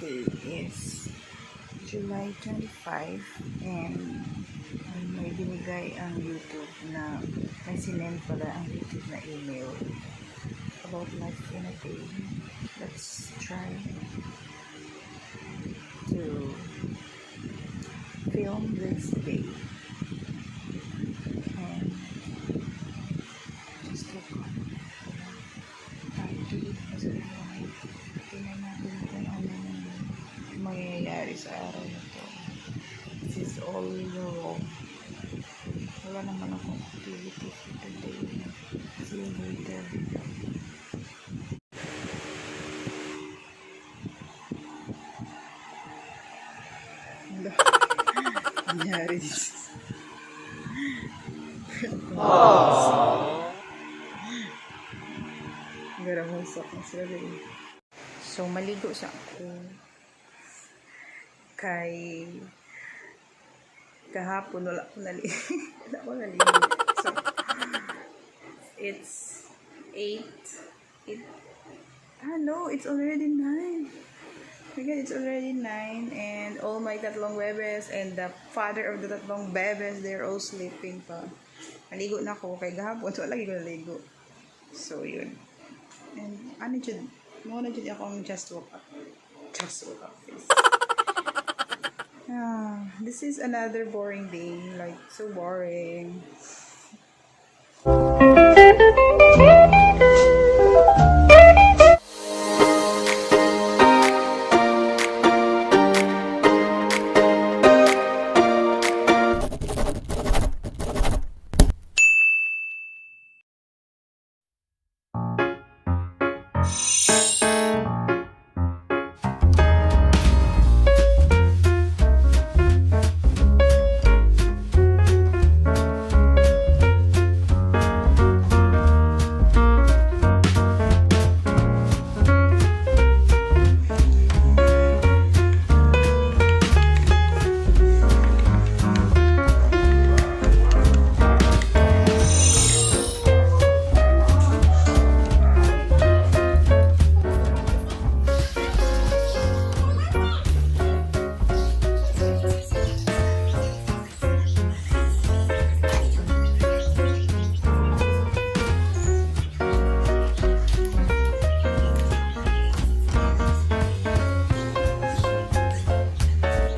Today is July 25 and may binigay ang YouTube na may sinend pala ang YouTube na email about life in a day. Let's try to film this day and just look on tingnan natin kung ano mangyayari sa araw na to. This is all raw. Wala naman akong activity for today. See you later. Nangyari dito. Garamusak na sila rin. So, maligo sa ako. Kay kahapon, wala ko naligo. So, it's 8. No, it's already 9. My God, it's already 9. And all my tatlong bebes and the father of the tatlong bebes, they're all sleeping pa. Maligo na ako. Kay kahapon, wala lagi ko naligo. So, yun. And ano dyan? Muna dyan akong just woke up. This is another boring day. Like, so boring.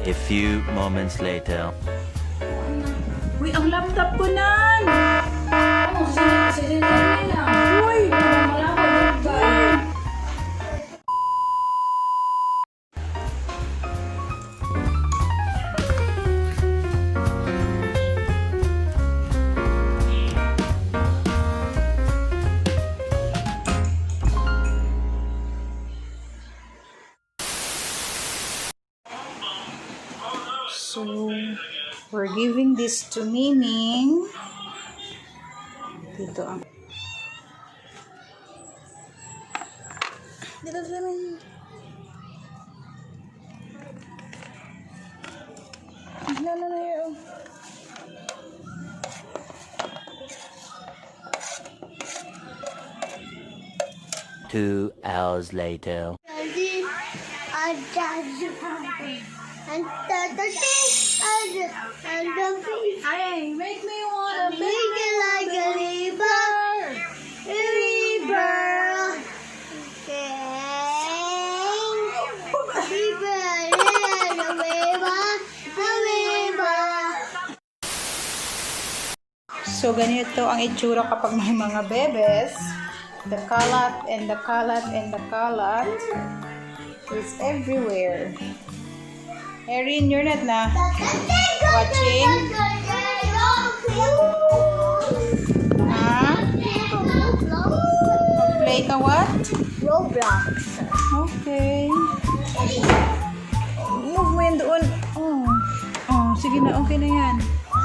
A few moments later. Uy, ang laptop ko nan! Ano, sisirin na. Uy! Malapad ba? So, we're giving this to Miming. Dito ang... Dito sa namin. No, yun. 2 hours later. Hey, make me wanna Make it like a river. So, ganito ang itsura kapag may mga bebes. The kalat and the kalat and the kalat is everywhere. Erin, you're not na watching? Play ka what? Roblox. Okay. Move mo yan doon. Oh, sige na, okay na yan.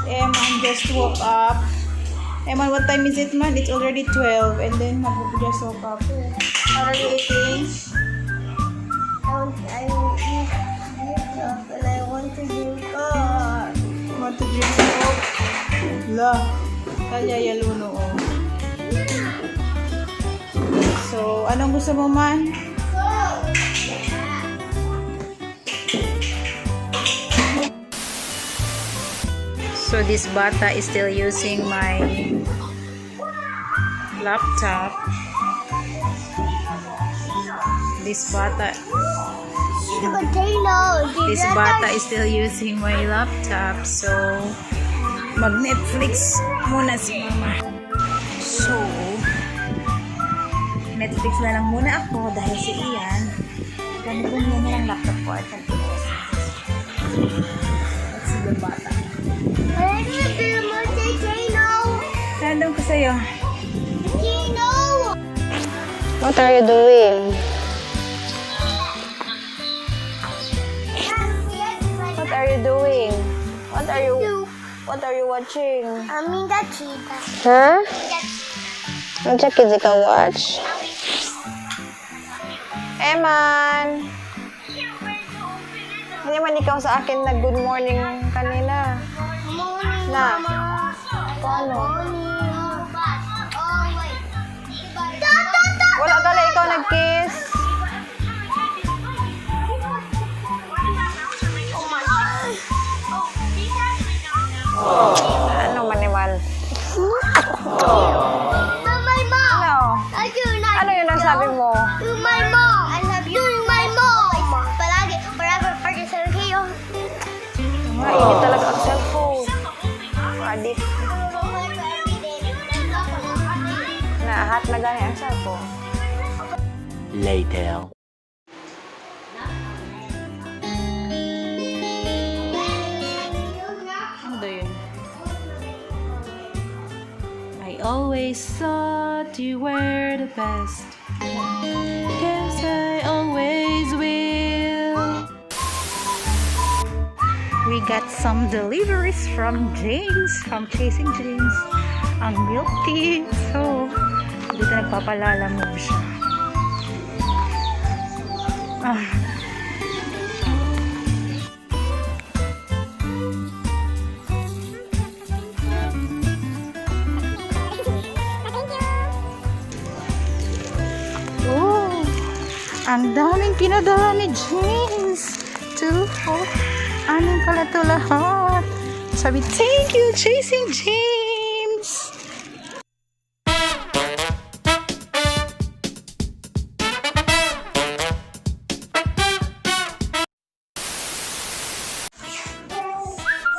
Eman just woke up. Eman, what time is it, man? It's already 12. And then, just woke up. What are you eating? I will eat milk and I want to drink coffee. Want to drink milk? La. Kaya yaluno, oh. So, anong gusto mo, man? So this bata is still using my laptop. This bata is still using my laptop. So mag-Netflix muna si mama. So Netflix na lang muna ako dahil si Ian ganito niya ng laptop ko at let's see the bata. Random ko sa'yo. What are you doing? What are you doing? What are you watching? I mean that cheetah. Huh? Ano siya kids ka watch? Eman! Hindi man ikaw sa akin nag good morning kanina. Morning, Na. Mama. Paano? Morning. Oh, wait. Wala tala ikaw nag-kiss. Ano manimal? My mom. Ano? I do not. Ano yun ang sabi mo? To my mom. I love you. To my mom. Palagi, forever, for sa kayo. Hindi talaga ang cellphone. Addict. Nahat na gani ang cellphone. Later. Ano yun? I always thought you were the best. Guess I always will. We got some deliveries from James, from Chasing James. Ang milk tea. So, dito nagpapalalamog siya. Ah. Oh, ang daming pinadala ni James. 2, 4, 6 pala ito lahat. Sabi, thank you, Chasing James.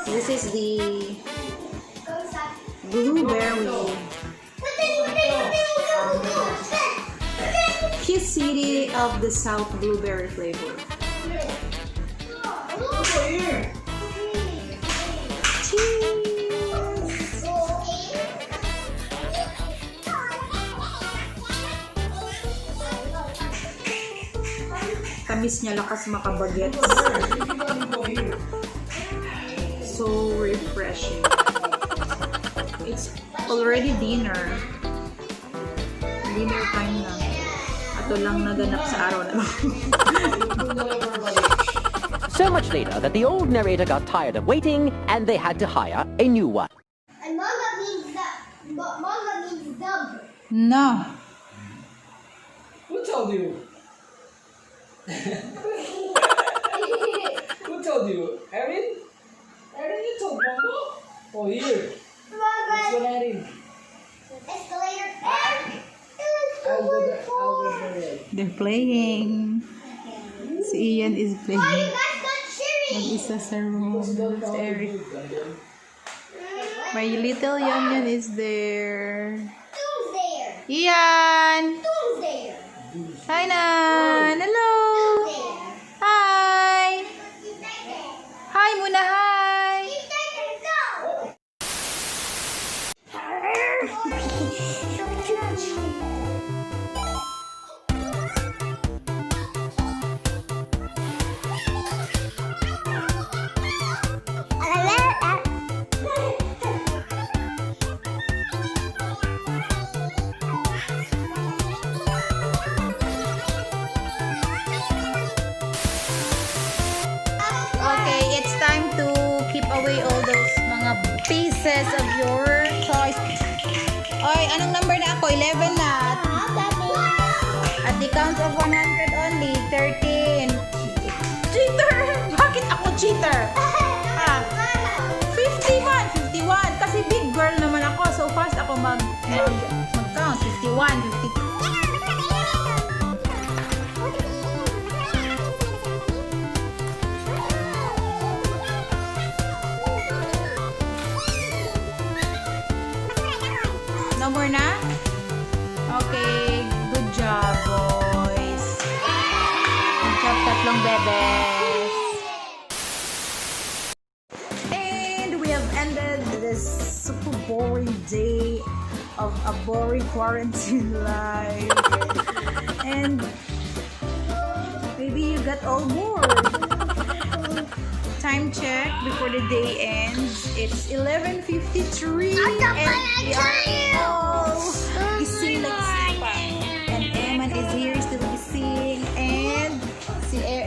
This is the blueberry Kiss City of the South blueberry flavor. Tamis niya, lakas makabagets. So refreshing. It's already dinner. Dinner time na. Ato lang naganap sa araw na. So much later that the old narrator got tired of waiting and they had to hire a new one. And manga means that. Manga means dub. No. Who told you? Who told you? Erin? Erin, you told Mama? Oh, here. That's what Erin. Escalator. I'll go there. They're playing. Si Ian is Why you playing. guys not cheering? Mag-isa sa room. It's Eric. My little Yan is there. Who's there? Ian! Who's there? Hi, Nan! Hello! There. Hi! Who's there? Hi muna, hi! Who's there? No. Okay, it's time to keep away all those mga pieces of your toys. Oy, anong number na ako? 11 na. At the count of 100 only, 13. Cheater! Bakit ako cheater? Ah, 50 man! 51, 52. No more na? Okay, good job, boys. Good job, tatlong bebes. And we have ended this super boring day of a boring quarantine life. And maybe you got all bored. Time check before the day ends. It's 11:53 and we are all gising like sipa. And Eman is here still gising. And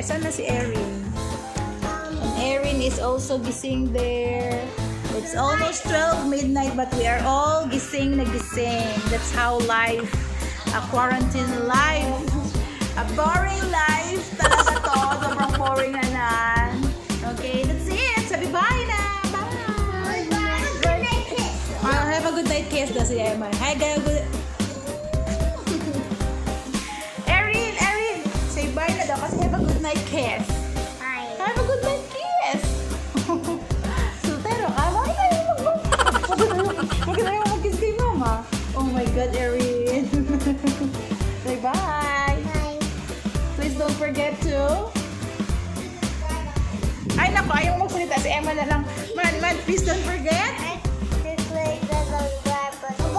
sana si Erin. And Erin is also gising there. It's almost 12 midnight but we are all gising na gising. That's how life, a quarantine life, a boring life talaga to. Sobrang boring na nan. Okay, that's it. Sabi bye na. Bye. Good night kiss. Have a good night kiss daw si Emma. Hi, good. Erin, say bye na daw kasi have a good night kiss. Bye. Have a good night kiss. Sultero ka? Bakit tayo mag-kiss kay mama? Oh my God, Erin. Say bye. Bye. Please don't forget to... Ay, naku, ayaw magsalita. Si Emma na lang. Man, please don't forget. Just like the subscribe button.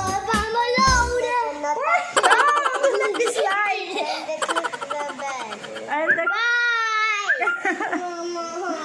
Don't dislike. And click the bell. And the... Bye! Mama.